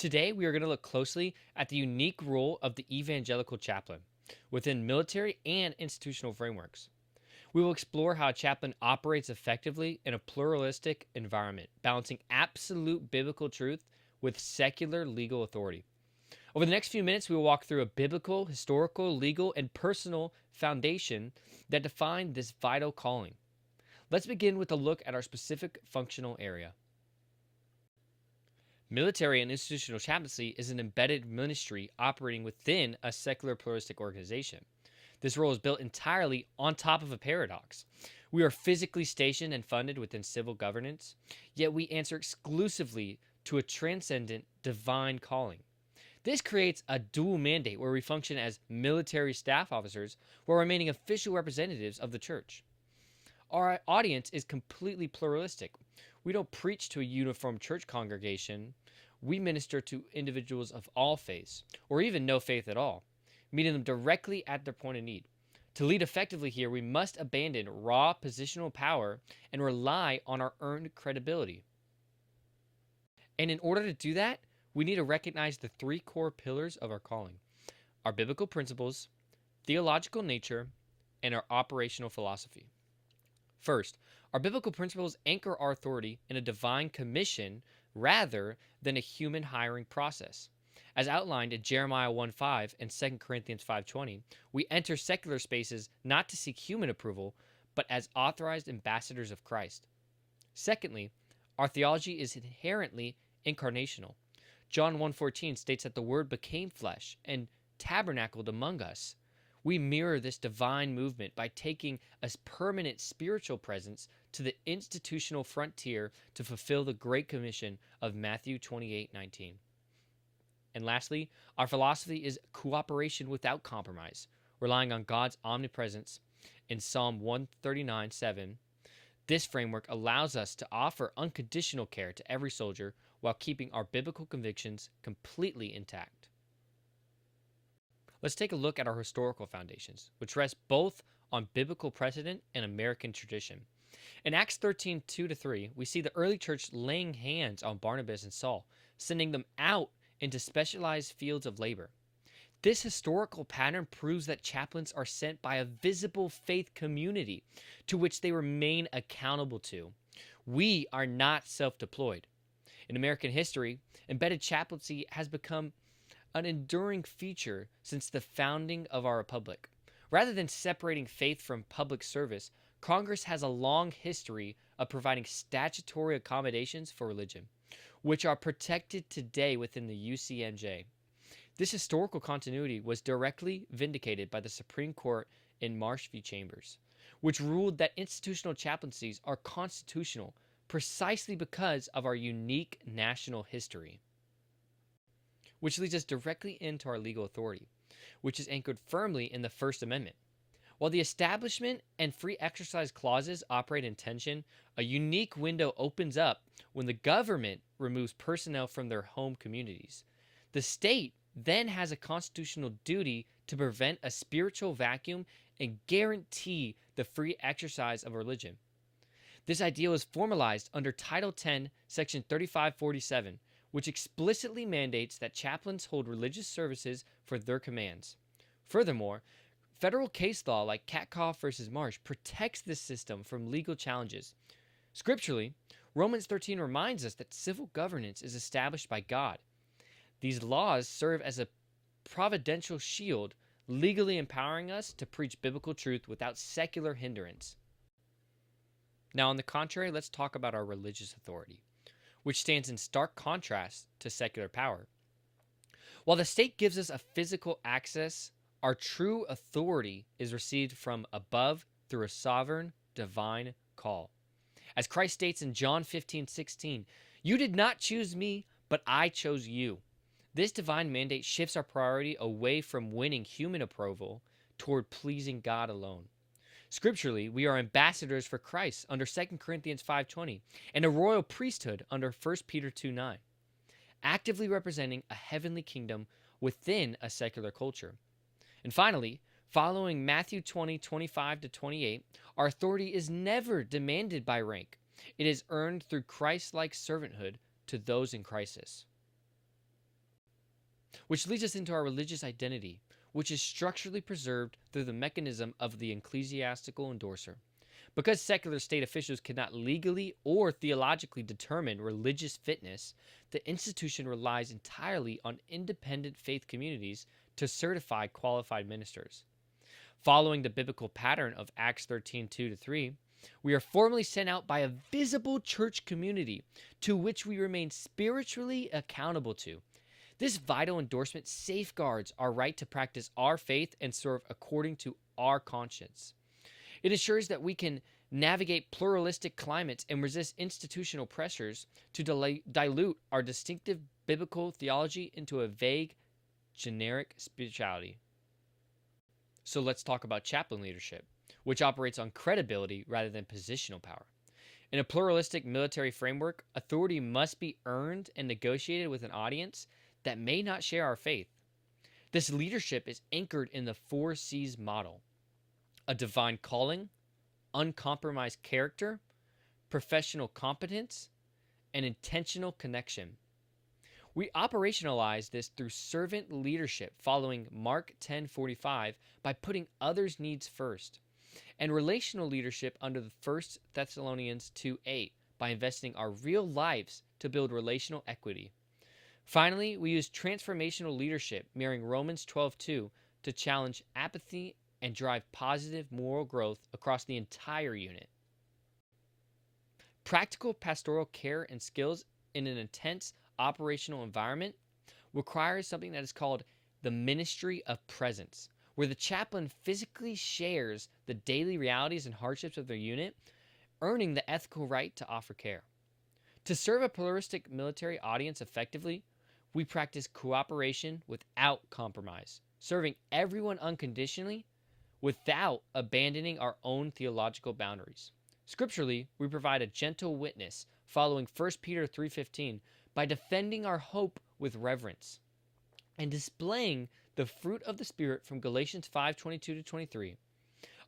Today, we are going to look closely at the unique role of the evangelical chaplain within military and institutional frameworks. We will explore how a chaplain operates effectively in a pluralistic environment, balancing absolute biblical truth with secular legal authority. Over the next few minutes, we will walk through a biblical, historical, legal, and personal foundation that define this vital calling. Let's begin with a look at our specific functional area. Military and institutional chaplaincy is an embedded ministry operating within a secular pluralistic organization. This role is built entirely on top of a paradox. We are physically stationed and funded within civil governance, yet we answer exclusively to a transcendent divine calling. This creates a dual mandate where we function as military staff officers while remaining official representatives of the church. Our audience is completely pluralistic. We don't preach to a uniform church congregation. We minister to individuals of all faiths, or even no faith at all, meeting them directly at their point of need. To lead effectively here, we must abandon raw positional power and rely on our earned credibility. And in order to do that, we need to recognize the three core pillars of our calling: our biblical principles, theological nature, and our operational philosophy. First, our biblical principles anchor our authority in a divine commission rather than a human hiring process. As outlined in Jeremiah 1:5 and 2 Corinthians 5:20, we enter secular spaces not to seek human approval, but as authorized ambassadors of Christ. Secondly, our theology is inherently incarnational. John 1:14 states that the Word became flesh and tabernacled among us. We mirror this divine movement by taking a permanent spiritual presence to the institutional frontier to fulfill the Great Commission of Matthew 28:19. And lastly, our philosophy is cooperation without compromise, relying on God's omnipresence. In Psalm 139:7, this framework allows us to offer unconditional care to every soldier while keeping our biblical convictions completely intact. Let's take a look at our historical foundations, which rest both on biblical precedent and American tradition. In Acts 13:2-3, we see the early church laying hands on Barnabas and Saul, sending them out into specialized fields of labor. This historical pattern proves that chaplains are sent by a visible faith community to which they remain accountable to. We are not self-deployed. In American history, embedded chaplaincy has become an enduring feature since the founding of our republic. Rather than separating faith from public service, Congress has a long history of providing statutory accommodations for religion, which are protected today within the UCMJ. This historical continuity was directly vindicated by the Supreme Court in Marsh v. Chambers, which ruled that institutional chaplaincies are constitutional precisely because of our unique national history. Which leads us directly into our legal authority, which is anchored firmly in the First Amendment. While the Establishment and Free Exercise clauses operate in tension, a unique window opens up when the government removes personnel from their home communities. The state then has a constitutional duty to prevent a spiritual vacuum and guarantee the free exercise of religion. This ideal is formalized under Title 10, Section 3547, which explicitly mandates that chaplains hold religious services for their commands. Furthermore, federal case law like Katkoff v. Marsh protects this system from legal challenges. Scripturally, Romans 13 reminds us that civil governance is established by God. These laws serve as a providential shield, legally empowering us to preach biblical truth without secular hindrance. Now, on the contrary, let's talk about our religious authority, which stands in stark contrast to secular power. While the state gives us a physical access, our true authority is received from above through a sovereign, divine call. As Christ states in John 15:16, "You did not choose me, but I chose you." This divine mandate shifts our priority away from winning human approval toward pleasing God alone. Scripturally, we are ambassadors for Christ under 2 Corinthians 5:20 and a royal priesthood under 1 Peter 2:9, actively representing a heavenly kingdom within a secular culture. And finally, following Matthew 20:25-28, our authority is never demanded by rank. It is earned through Christ-like servanthood to those in crisis. which leads us into our religious identity, which is structurally preserved through the mechanism of the ecclesiastical endorser. Because secular state officials cannot legally or theologically determine religious fitness, the institution relies entirely on independent faith communities to certify qualified ministers. Following the biblical pattern of Acts 13:2-3, we are formally sent out by a visible church community to which we remain spiritually accountable to. This vital endorsement safeguards our right to practice our faith and serve according to our conscience. It ensures that we can navigate pluralistic climates and resist institutional pressures to dilute our distinctive biblical theology into a vague, generic spirituality. So let's talk about chaplain leadership, which operates on credibility rather than positional power. In a pluralistic military framework, authority must be earned and negotiated with an audience that may not share our faith. This leadership is anchored in the 4 C's model: a divine calling, uncompromised character, professional competence, and intentional connection. We operationalize this through servant leadership following Mark 10:45 by putting others' needs first, and relational leadership under the 1 Thessalonians 2:8 by investing our real lives to build relational equity. Finally, we use transformational leadership mirroring Romans 12:2 to challenge apathy and drive positive moral growth across the entire unit. Practical pastoral care and skills in an intense operational environment requires something that is called the ministry of presence, where the chaplain physically shares the daily realities and hardships of their unit, earning the ethical right to offer care. To serve a pluralistic military audience effectively, we practice cooperation without compromise, serving everyone unconditionally without abandoning our own theological boundaries. Scripturally, we provide a gentle witness following 1 Peter 3:15 by defending our hope with reverence and displaying the fruit of the Spirit from Galatians 5:22-23.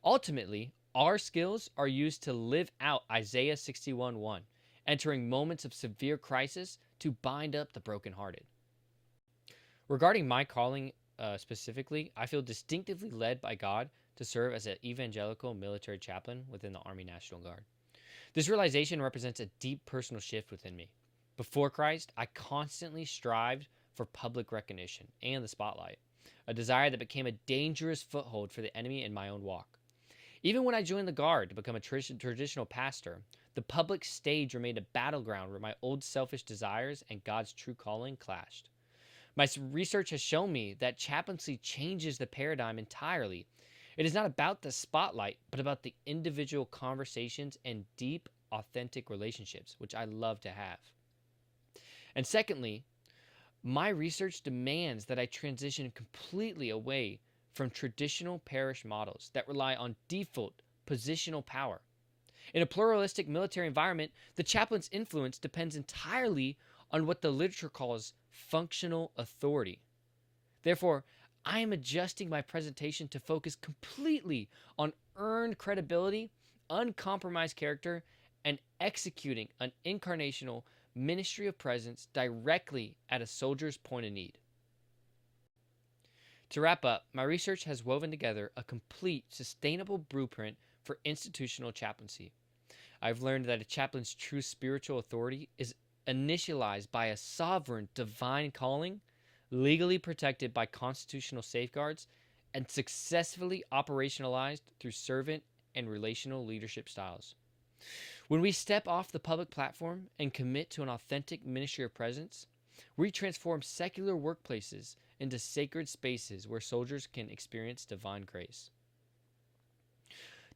Ultimately, our skills are used to live out Isaiah 61:1, entering moments of severe crisis to bind up the brokenhearted. Regarding my calling specifically, I feel distinctively led by God to serve as an evangelical military chaplain within the Army National Guard. This realization represents a deep personal shift within me. Before Christ, I constantly strived for public recognition and the spotlight, a desire that became a dangerous foothold for the enemy in my own walk. Even when I joined the Guard to become a traditional pastor, the public stage remained a battleground where my old selfish desires and God's true calling clashed. My research has shown me that chaplaincy changes the paradigm entirely. It is not about the spotlight, but about the individual conversations and deep, authentic relationships, which I love to have. And secondly, my research demands that I transition completely away from traditional parish models that rely on default positional power. In a pluralistic military environment, the chaplain's influence depends entirely on what the literature calls functional authority. Therefore, I am adjusting my presentation to focus completely on earned credibility, uncompromised character, and executing an incarnational ministry of presence directly at a soldier's point of need. To wrap up, my research has woven together a complete, sustainable blueprint for institutional chaplaincy. I've learned that a chaplain's true spiritual authority is initialized by a sovereign divine calling, legally protected by constitutional safeguards, and successfully operationalized through servant and relational leadership styles. When we step off the public platform and commit to an authentic ministry of presence, we transform secular workplaces into sacred spaces where soldiers can experience divine grace.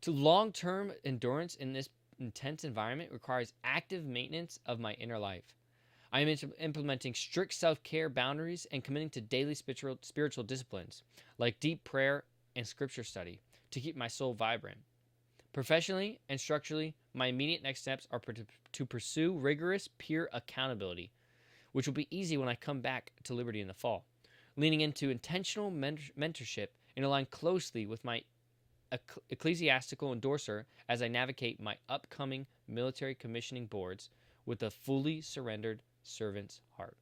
To long-term endurance in this intense environment requires active maintenance of my inner life. I am implementing strict self-care boundaries and committing to daily spiritual disciplines like deep prayer and scripture study to keep my soul vibrant. Professionally and structurally, my immediate next steps are to pursue rigorous peer accountability, which will be easy when I come back to Liberty in the fall, leaning into intentional mentorship and align closely with my ecclesiastical endorser as I navigate my upcoming military commissioning boards with a fully surrendered servant's heart.